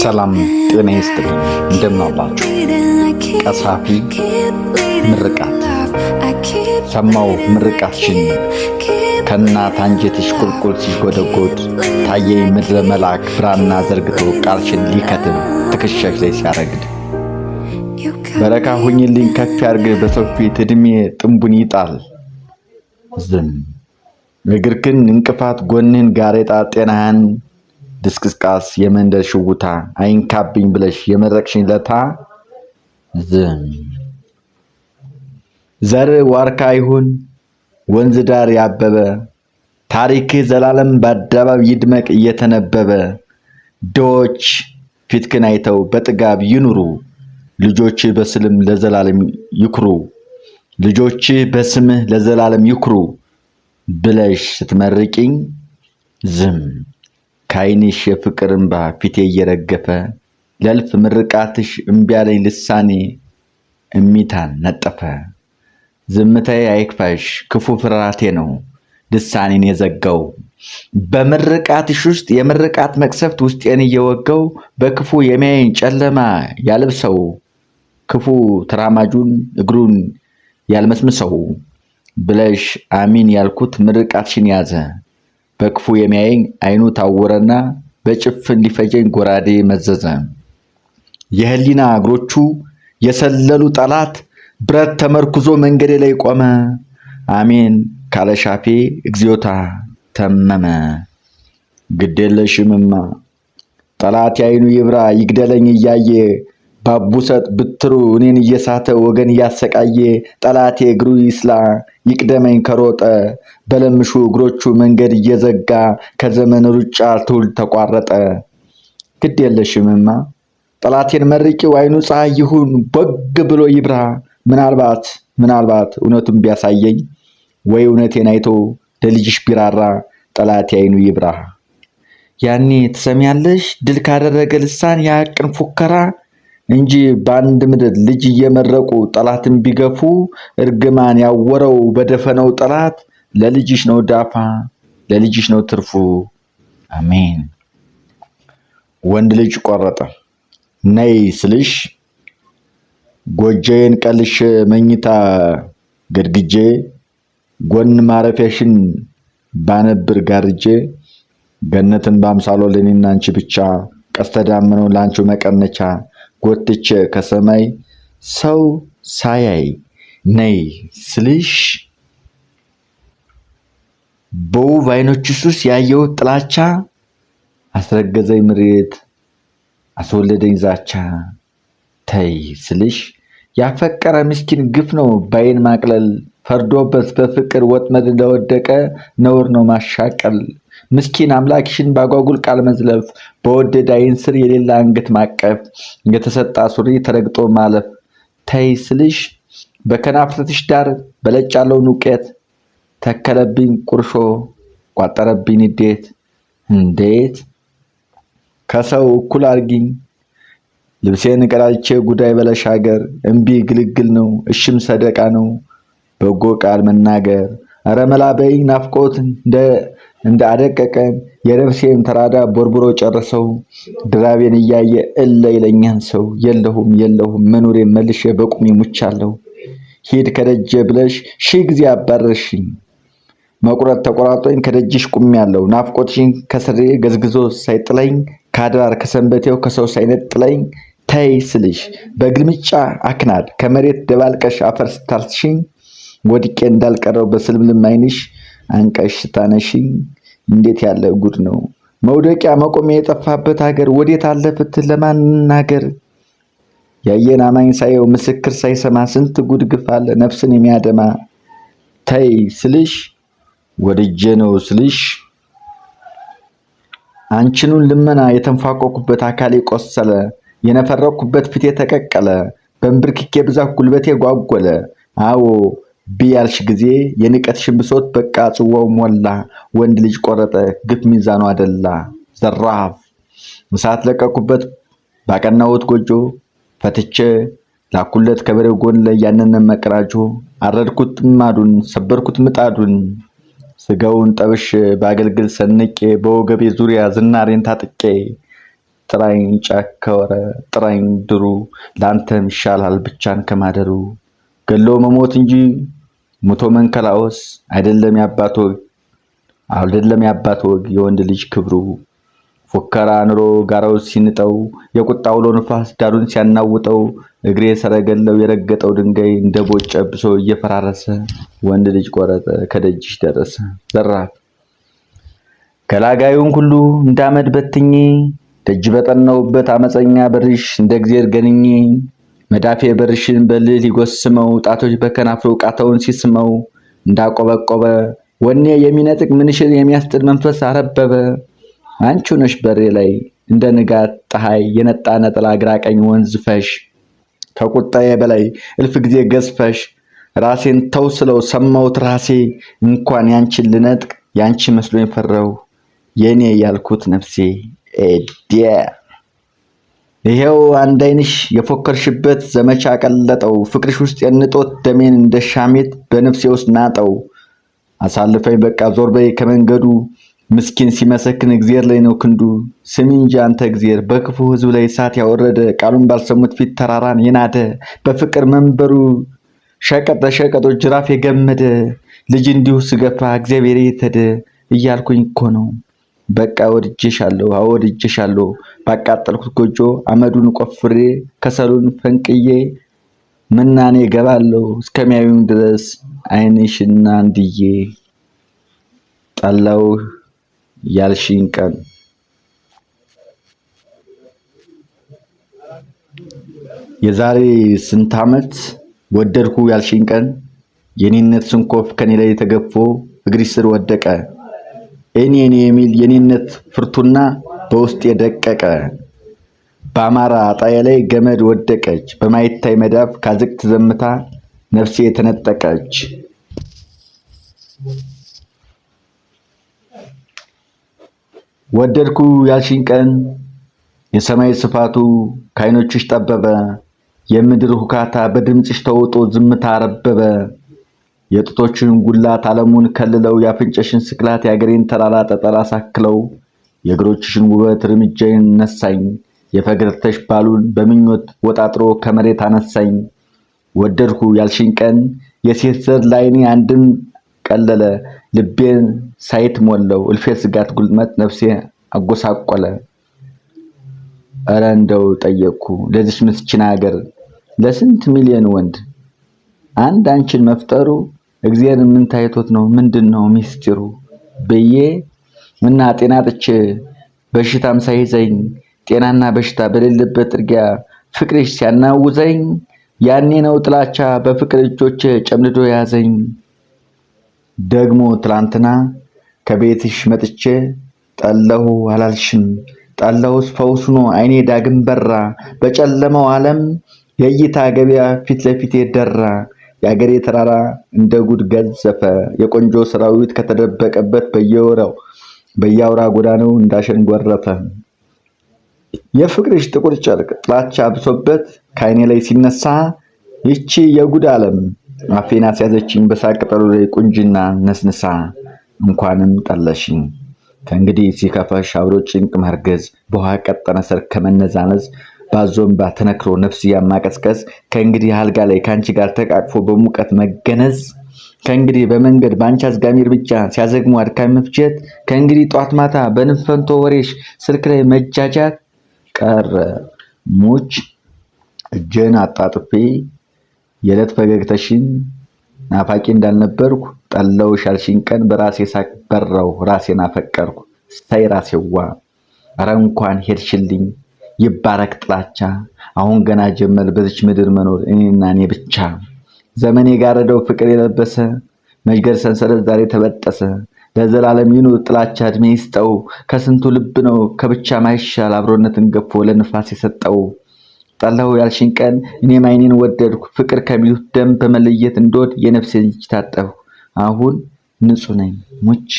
ሰላም ጤና ይስጥልኝ። እንደምናላችሁ ቀሳፊ ምርቃት ሰማው ምርቃትሽን ከእናት አንጀትሽ ቁልቁል ሲጎደጎድ ታየኝ ምድረ መልአክ ብራና ዘርግቶ ቃልሽን ሊከትብ ትከሻሽ ላይ ሲያረግድ በረካ ሁኝልኝ ከፍ ያርግህ በሰው ፊት ዕድሜ ጥንቡን ይጣል ዝም እግርክን እንቅፋት ጎንህን ጋሬጣ ጤናህን ድስቅስቃስ የመንደር ሽውታ አይንካብኝ ብለሽ የመረቅሽኝ ለታ ዝም ዘር ዋርካ ይሁን ወንዝ ዳር ያበበ ታሪክህ ዘላለም በአደባባይ ይድመቅ እየተነበበ ዶች ፊትክን አይተው በጥጋብ ይኑሩ ልጆችህ በስልም ለዘላለም ይኩሩ ልጆችህ በስምህ ለዘላለም ይኩሩ ብለሽ ስትመርቂኝ ዝም ካይንሽ የፍቅር እንባ ፊቴ እየረገፈ ለልፍ ምርቃትሽ እምቢ ያለኝ ልሳኔ እሚታን ነጠፈ ዝምታዬ አይክፋሽ ክፉ ፍራቴ ነው ልሳኔን የዘጋው በምርቃትሽ ውስጥ የምርቃት መቅሰፍት ውስጤን እየወጋው በክፉ የሚያየኝ ጨለማ ያልብሰው ክፉ ተራማጁን እግሩን ያልመስምሰው ብለሽ አሚን ያልኩት ምርቃትሽን ያዘ በክፉ የሚያየኝ አይኑ ታወረና በጭፍን ሊፈጀኝ ጎራዴ መዘዘ የህሊና እግሮቹ የሰለሉ ጠላት ብረት ተመርኩዞ መንገዴ ላይ ቆመ አሜን ካለሻፌ እግዚኦታ ተመመ ግዴለሽምማ ጠላት አይኑ ይብራ ይግደለኝ እያየ ባቡሰጥ ብትሩ እኔን እየሳተ ወገን እያሰቃየ ጠላቴ እግሩ ይስላ ይቅደመኝ ከሮጠ በለምሹ እግሮቹ መንገድ እየዘጋ ከዘመን ሩጫ ትውልድ ተቋረጠ ግዴለሽምማ ጠላቴን መርቂው አይኑ ፀሐይ ይሁን በግ ብሎ ይብራ ምናልባት እውነቱን ቢያሳየኝ ወይ እውነቴን አይቶ ለልጅሽ ቢራራ ጠላቴ አይኑ ይብራ ያኔ ትሰሚያለሽ ድል ካደረገ ልሳን ያቅን ፉከራ እንጂ በአንድ ምድር ልጅ እየመረቁ ጠላትን ቢገፉ እርግማን ያወረው በደፈነው ጠላት ለልጅሽ ነው ዳፋ ለልጅሽ ነው ትርፉ አሜን ወንድ ልጅ ቆረጠ ነይ ስልሽ ጎጆዬን ቀልሽ መኝታ ገድግጄ ጎን ማረፊያሽን ባነብር ጋርጄ ገነትን ባምሳሎ ለኔና አንቺ ብቻ ቀስተ ደመናው ላንቺው መቀነቻ ጎትቼ ከሰማይ ሰው ሳያይ ነይ ስልሽ በውብ አይኖችሽ ውስጥ ያየው ጥላቻ አስረገዘኝ ምሬት አስወለደኝ ዛቻ ተይ ስልሽ ያፈቀረ ምስኪን ግፍ ነው ባይን ማቅለል ፈርዶበት በፍቅር ወጥመድ እንደወደቀ ነውር ነው ማሻቀል ምስኪን አምላክሽን ባጓጉል ቃል መዝለፍ በወደደ አይን ስር የሌላ አንገት ማቀፍ የተሰጣ ሱሪ ተረግጦ ማለፍ ተይ ስልሽ በከናፍርትሽ ዳር በለጫለው ኑቄት ተከለብኝ ቁርሾ ቋጠረብኝ ንዴት እንዴት ከሰው እኩል አርጊኝ ልብሴን ቀዳልቼ ጉዳይ በለሻገር እምቢ ግልግል ነው እሽም ሰደቃ ነው በጎ ቃል መናገር አረ መላበይ ናፍቆት እንደ አደቀቀን የነፍሴን ተራዳ ቦርብሮ ጨረሰው ድራቤን እያየ እለይለኛን ሰው የለሁም መኖሬ መልሼ በቁሜ ሙቻለሁ ሂድ ከደጀ ብለሽ ሺህ ጊዜ አባረርሽኝ መቁረጥ ተቆራጦኝ ከደጅሽ ቁሜያለሁ ናፍቆትሽን ከስሬ ገዝግዞ ሳይጥለኝ ካድራር ከሰንበቴው ከሰው ሳይነጥለኝ ተይ ስልሽ በግልምጫ አክናድ ከመሬት ደባልቀሽ አፈር ስታልሽኝ ወድቄ እንዳልቀረው በስልምልም አይንሽ አንቀሽ ታነሽኝ እንዴት ያለ ጉድ ነው መውደቂያ መቆሚያ የጠፋበት ሀገር ወዴት አለ ፍትህ ለማናገር ያየን አማኝ ሳይው ምስክር ሳይሰማ ስንት ጉድ ግፍ አለ ነፍስን የሚያደማ ተይ ስልሽ ወድጄ ነው ስልሽ አንቺኑን ልመና የተንፋቆኩበት አካሌ ቆሰለ የነፈረኩበት ፊቴ ተቀቀለ በእንብርክኬ ብዛት ጉልበቴ ጓጎለ አዎ ቢያልሽ ጊዜ የንቀትሽን ብሶት በቃ ጽዋው ሞላ ወንድ ልጅ ቆረጠ ግፍ ሚዛኑ አደላ ዘራፍ እሳት ለቀኩበት ባቀናውት ጎጆ ፈትቼ ላኩለት ከበሬው ጎን ላይ ያንን መቀራጆ አረድኩት ማዱን ሰበርኩት ምጣዱን ስጋውን ጠብሽ ባገልግል ሰንቄ በወገቤ ዙሪያ ዝናሬን ታጥቄ ጥራኝ ጫካ ወረ ጥራኝ ድሩ ላንተም ይሻላል ብቻን ከማደሩ ገሎ መሞት እንጂ ሙቶ መንከላወስ አይደለም ያባት ወግ የወንድ ልጅ ክብሩ ፉከራ ኑሮ ጋራው ሲንጠው የቁጣ ውሎ ንፋስ ዳሩን ሲያናውጠው እግሬ ሰረገለው የረገጠው ድንጋይ እንደ ቦጭ ጨብሶ እየፈራረሰ ወንድ ልጅ ቆረጠ ከደጅሽ ደረሰ ዘራፍ ገላጋዩን ሁሉ እንዳመድ በትኜ ደጅ በጠናውበት አመፀኛ በርሽ እንደ እግዚአብሔር ገንኜ መዳፌ በርሽን በልል ይጎስመው ጣቶች በከናፍሩ ቃታውን ሲስመው እንዳቆበቆበ ወኔ የሚነጥቅ ምንሽር የሚያስጥል መንፈስ አረበበ አንቺው ነሽ በሬ ላይ እንደ ንጋት ፀሐይ የነጣ ነጠላ ግራ ቀኝ ወንዝ ፈሽ ከቁጣዬ በላይ እልፍ ጊዜ ገዝፈሽ ራሴን ተውስለው ሰማውት ራሴ እንኳን ያንቺን ልነጥቅ ያንቺ መስሎኝ ፈራው የኔ ያልኩት ነፍሴ ኤዲያ ይሄው አንድ አይንሽ የፎከርሽበት ዘመቻ ቀለጠው ፍቅርሽ ውስጥ የንጦት ደሜን እንደ ሻሜት በነፍሴ ውስጥ ናጠው አሳልፈኝ በቃ ዞር በይ ከመንገዱ ምስኪን ሲመሰክን እግዚአብሔር ላይ ነው ክንዱ ስሚ እንጂ አንተ እግዚአብሔር በክፉ ህዝብ ላይ እሳት ያወረደ ቃሉን ባልሰሙት ፊት ተራራን የናደ በፍቅር መንበሩ ሸቀጥ ለሸቀጦች ጅራፍ የገመደ ልጅ እንዲሁ ስገፋ እግዚአብሔር የተደ እያልኩኝ እኮ ነው በቃ ወድጄሻለሁ ባቃጠልኩት ጎጆ አመዱን ቆፍሬ ከሰሉን ፈንቅዬ ምናኔ ገባለሁ እስከሚያዩኝ ድረስ አይንሽና እንድዬ ጠላው ያልሽኝ ቀን የዛሬ ስንት ዓመት ወደድኩ ያልሽኝ ቀን የኔነት ስንኮፍ ከኔ ላይ ተገፎ እግሪ ስር ወደቀ እኔ የሚል የኔነት ፍርቱና በውስጥ የደቀቀ በአማራ አጣዬ ላይ ገመድ ወደቀች በማይታይ መዳፍ ካዝቅት ዘምታ ነፍሴ ተነጠቀች ወደድኩ ያልሽኝ ቀን የሰማይ ስፋቱ ከዓይኖችሽ ጠበበ የምድር ሁካታ በድምጽሽ ተውጦ ዝምታ አረበበ የጥቶችን ጉላት ዓለሙን ከልለው ያፍንጨሽን ስቅላት ያገሬን ተራራ ጠጠር አሳክለው የእግሮችሽን ውበት ርምጃዬን ነሳኝ የፈገግታሽ ባሉን በምኞት ወጣጥሮ ከመሬት አነሳኝ ወደድኩ ያልሽኝ ቀን የሴት ዘር ላይኔ አንድም ቀለለ ልቤን ሳይት ሞላው እልፌ ስጋት ጉልመት ነፍሴ አጎሳቆለ አረ እንደው ጠየቅኩ ለዚች ምስኪን ሀገር ለስንት ሚሊዮን ወንድ አንድ አንቺን መፍጠሩ እግዚአብሔር ምን ታይቶት ነው ምንድነው ሚስጥሩ በየ እና ጤና ጥቼ በሽታም ሳይዘኝ ጤናና በሽታ በሌለበት ጥርጊያ ፍቅርሽ ሲያናውዘኝ ያኔ ነው ጥላቻ በፍቅር እጆቼ ጨምድዶ ያዘኝ ደግሞ ትላንትና ከቤትሽ መጥቼ ጠላሁ አላልሽም ጠላውስ ፈውስ ነው አይኔ ዳግም በራ በጨለማው ዓለም የእይታ ገበያ ፊት ለፊቴ ደራ ያገሬ ተራራ እንደ ጉድ ገዘፈ የቆንጆ ሰራዊት ከተደበቀበት በየአውራ ጎዳናው እንዳሸን ጎረፈ የፍቅርሽ ጥቁር ጨርቅ ጥላቻ ብሶበት ከአይኔ ላይ ሲነሳ ይቺ የጉድ ዓለም አፌና ሲያዘችኝ በሳቅ ቅጠሉ ላይ ቁንጅና ነስንሳ እንኳንም ጠለሽኝ ከእንግዲህ ሲከፋሽ አብሮ ጭንቅ ማርገዝ በውሃ ቀጠነ ሰር ከመነዛነዝ ባዞምባ ተነክሮ ነፍስ ያማቀስቀስ ከእንግዲህ አልጋ ላይ ካንቺ ጋር ተቃቅፎ በሙቀት መገነዝ ከእንግዲህ በመንገድ ባንቺ አዝጋሚ እርምጃ ሲያዘግሙ አድካሚ መፍጀት ከእንግዲህ ጧት ማታ በንፈንቶ ወሬሽ ስልክ ላይ መጃጃት ቀረ ሙች እጄን አጣጥፌ የዕለት ፈገግታሽን ናፋቂ እንዳልነበርኩ ጠላውሽ ያልሽኝ ቀን በራሴ ሳቅ በራው ራሴን አፈቀርኩ ሳይ ራሴዋ አረ እንኳን ሄድሽልኝ ይባረክ ጥላቻ አሁን ገና ጀመር በዚች ምድር መኖር እኔና እኔ ብቻ ዘመኔ ጋረደው ፍቅር የለበሰ መጅገር ሰንሰለት ዛሬ ተበጠሰ ለዘላለም ይኑር ጥላቻ እድሜ ይስጠው ከስንቱ ልብ ነው ከብቻ ማይሻል አብሮነትን ገፎ ለንፋስ የሰጠው ጠላው ያልሽኝ ቀን እኔም አይኔን ወደድኩ ፍቅር ከሚሉት ደም በመለየት እንደወድ የነፍሴን እጅ ታጠብኩ አሁን ንጹህ ነኝ ሙች